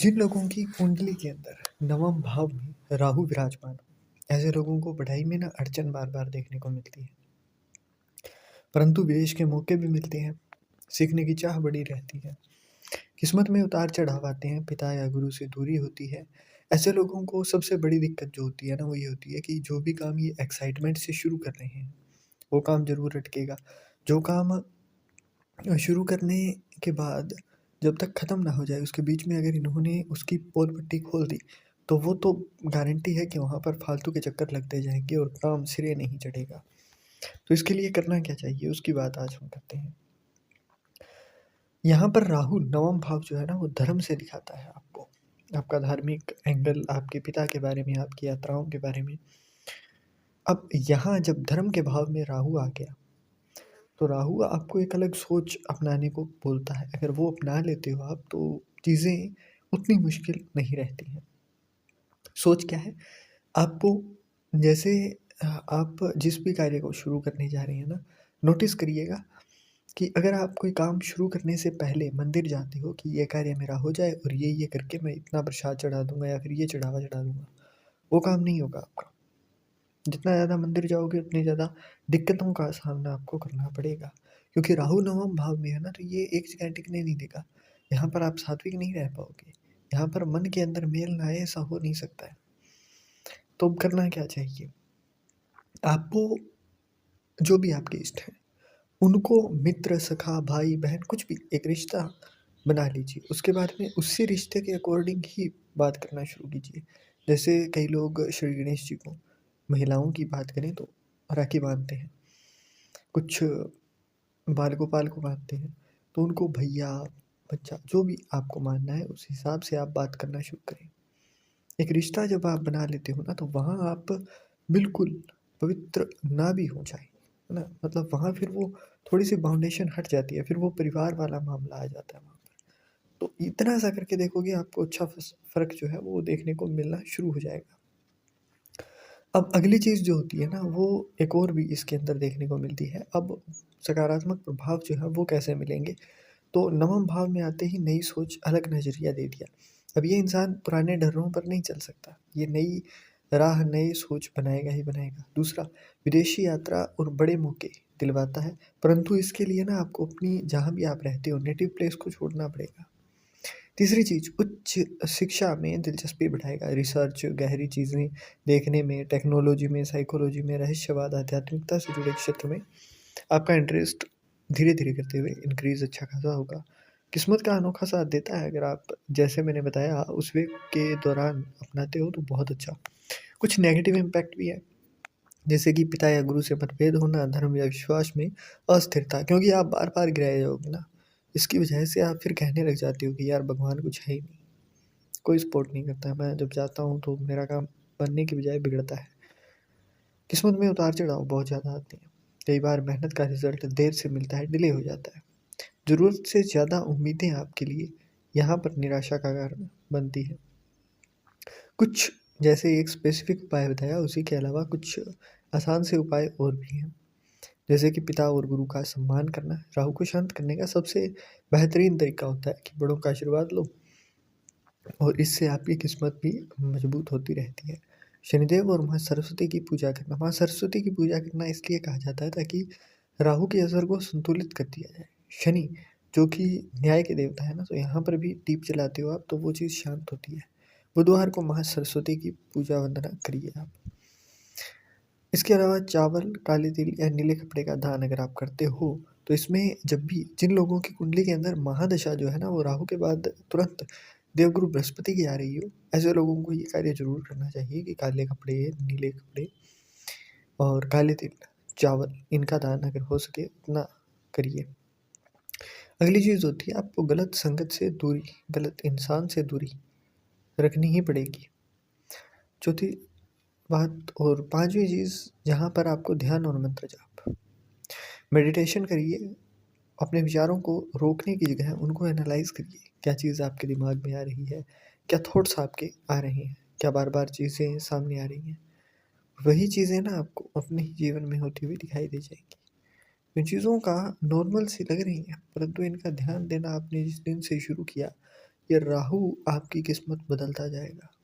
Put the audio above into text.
जिन लोगों की कुंडली के अंदर नवम भाव में राहु विराजमान हो, ऐसे लोगों को पढ़ाई में ना अड़चन बार बार देखने को मिलती है। परंतु विदेश के मौके भी मिलते हैं, सीखने की चाह बड़ी रहती है। किस्मत में उतार चढ़ाव आते हैं, पिता या गुरु से दूरी होती है। ऐसे लोगों को सबसे बड़ी दिक्कत जो होती है ना, वो ये होती है कि जो भी काम ये एक्साइटमेंट से शुरू कर रहे हैं, वो काम जरूर अटकेगा। जो काम शुरू करने के बाद जब तक ख़त्म ना हो जाए, उसके बीच में अगर इन्होंने उसकी पोल पट्टी खोल दी, तो वो तो गारंटी है कि वहाँ पर फालतू के चक्कर लगते जाएंगे और काम सिरे नहीं चढ़ेगा। तो इसके लिए करना क्या चाहिए, उसकी बात आज हम करते हैं। यहाँ पर राहु नवम भाव जो है ना, वो धर्म से दिखाता है आपको, आपका धार्मिक एंगल, आपके पिता के बारे में, आपकी यात्राओं के बारे में। अब यहाँ जब धर्म के भाव में राहु आ गया, तो राहु आपको एक अलग सोच अपनाने को बोलता है। अगर वो अपना लेते हो आप, तो चीज़ें उतनी मुश्किल नहीं रहती हैं। सोच क्या है आपको, जैसे आप जिस भी कार्य को शुरू करने जा रहे हैं ना, नोटिस करिएगा कि अगर आप कोई काम शुरू करने से पहले मंदिर जाते हो कि ये कार्य मेरा हो जाए और ये करके मैं इतना प्रसाद चढ़ा दूंगा या फिर ये चढ़ावा चढ़ा दूंगा, वो काम नहीं होगा आपका। जितना ज़्यादा मंदिर जाओगे उतनी ज़्यादा दिक्कतों का सामना आपको करना पड़ेगा, क्योंकि राहु नवम भाव में है ना, तो ये एक जगह टिकने नहीं देगा। यहाँ पर आप सात्विक नहीं रह पाओगे, यहाँ पर मन के अंदर मेल ना आए, ऐसा हो नहीं सकता है। तो अब करना क्या चाहिए आपको, जो भी आपके इष्ट हैं उनको मित्र, सखा, भाई, बहन, कुछ भी एक रिश्ता बना लीजिए। उसके बाद में उसी रिश्ते के अकॉर्डिंग ही बात करना शुरू कीजिए। जैसे कई लोग श्री गणेश जी को, महिलाओं की बात करें तो राखी बांधते हैं, कुछ बाल गोपाल को बांधते हैं, तो उनको भैया, बच्चा, जो भी आपको मानना है उस हिसाब से आप बात करना शुरू करें। एक रिश्ता जब आप बना लेते हो ना, तो वहाँ आप बिल्कुल पवित्र ना भी हो जाए, है ना, मतलब वहाँ फिर वो थोड़ी सी बाउंडेशन हट जाती है, फिर वो परिवार वाला मामला आ जाता है वहाँ पर। तो इतना सा करके देखोगे, आपको अच्छा फ़र्क जो है वो देखने को मिलना शुरू हो जाएगा। अब अगली चीज़ जो होती है ना, वो एक और भी इसके अंदर देखने को मिलती है। अब सकारात्मक प्रभाव जो है वो कैसे मिलेंगे, तो नवम भाव में आते ही नई सोच, अलग नज़रिया दे दिया। अब ये इंसान पुराने डरों पर नहीं चल सकता, ये नई राह, नई सोच बनाएगा ही बनाएगा। दूसरा, विदेशी यात्रा और बड़े मौके दिलवाता है, परंतु इसके लिए ना आपको अपनी, जहाँ भी आप रहते हो, नेटिव प्लेस को छोड़ना पड़ेगा। तीसरी चीज़, उच्च शिक्षा में दिलचस्पी बढ़ाएगा, रिसर्च, गहरी चीज़ें देखने में, टेक्नोलॉजी में, साइकोलॉजी में, रहस्यवाद, आध्यात्मिकता से जुड़े क्षेत्र में आपका इंटरेस्ट धीरे धीरे करते हुए इंक्रीज अच्छा खासा होगा। किस्मत का अनोखा साथ देता है, अगर आप जैसे मैंने बताया उस वे के दौरान अपनाते हो तो बहुत अच्छा। कुछ नेगेटिव इम्पैक्ट भी है, जैसे कि पिता या गुरु से मतभेद होना, धर्म या विश्वास में अस्थिरता, क्योंकि आप बार बार गिराए जाओगे ना, इसकी वजह से आप फिर कहने लग जाते हो कि यार भगवान कुछ है ही नहीं, कोई सपोर्ट नहीं करता है, मैं जब जाता हूँ तो मेरा काम बनने की बजाय बिगड़ता है। किस्मत में उतार चढ़ाव बहुत ज़्यादा आते हैं, कई बार मेहनत का रिजल्ट देर से मिलता है, डिले हो जाता है। ज़रूरत से ज़्यादा उम्मीदें आपके लिए यहाँ पर निराशा का कारण बनती है। कुछ, जैसे एक स्पेसिफिक उपाय बताया, उसी के अलावा कुछ आसान से उपाय और भी हैं। जैसे कि पिता और गुरु का सम्मान करना, राहु को शांत करने का सबसे बेहतरीन तरीका होता है कि बड़ों का आशीर्वाद लो, और इससे आपकी किस्मत भी मजबूत होती रहती है। शनिदेव और माँ सरस्वती की पूजा करना, माँ सरस्वती की पूजा करना इसलिए कहा जाता है ताकि राहु के असर को संतुलित कर दिया जाए। शनि जो कि न्याय के देवता है ना, तो यहाँ पर भी दीप जलाते हो आप तो वो चीज़ शांत होती है। बुधवार को माँ सरस्वती की पूजा वंदना करिए आप। इसके अलावा चावल, काले तिल या नीले कपड़े का दान अगर आप करते हो, तो इसमें जब भी जिन लोगों की कुंडली के अंदर महादशा जो है ना, वो राहु के बाद तुरंत देवगुरु बृहस्पति की आ रही हो, ऐसे लोगों को ये कार्य जरूर करना चाहिए कि काले कपड़े, नीले कपड़े और काले तिल, चावल, इनका दान अगर हो सके उतना करिए। अगली चीज़ होती है, आपको गलत संगत से दूरी, गलत इंसान से दूरी रखनी ही पड़ेगी। चौथी बात और पांचवी चीज़, जहाँ पर आपको ध्यान और मंत्र जाप, मेडिटेशन करिए। अपने विचारों को रोकने की जगह उनको एनालाइज करिए, क्या चीज़ आपके दिमाग में आ रही है, क्या थॉट्स आपके आ रहे हैं, क्या बार बार चीज़ें सामने आ रही हैं। वही चीज़ें ना आपको अपने ही जीवन में होती हुई दिखाई दे जाएंगी। इन चीज़ों का नॉर्मल सी लग रही हैं, परंतु इनका ध्यान देना आपने जिस दिन से शुरू किया, ये राहु आपकी किस्मत बदलता जाएगा।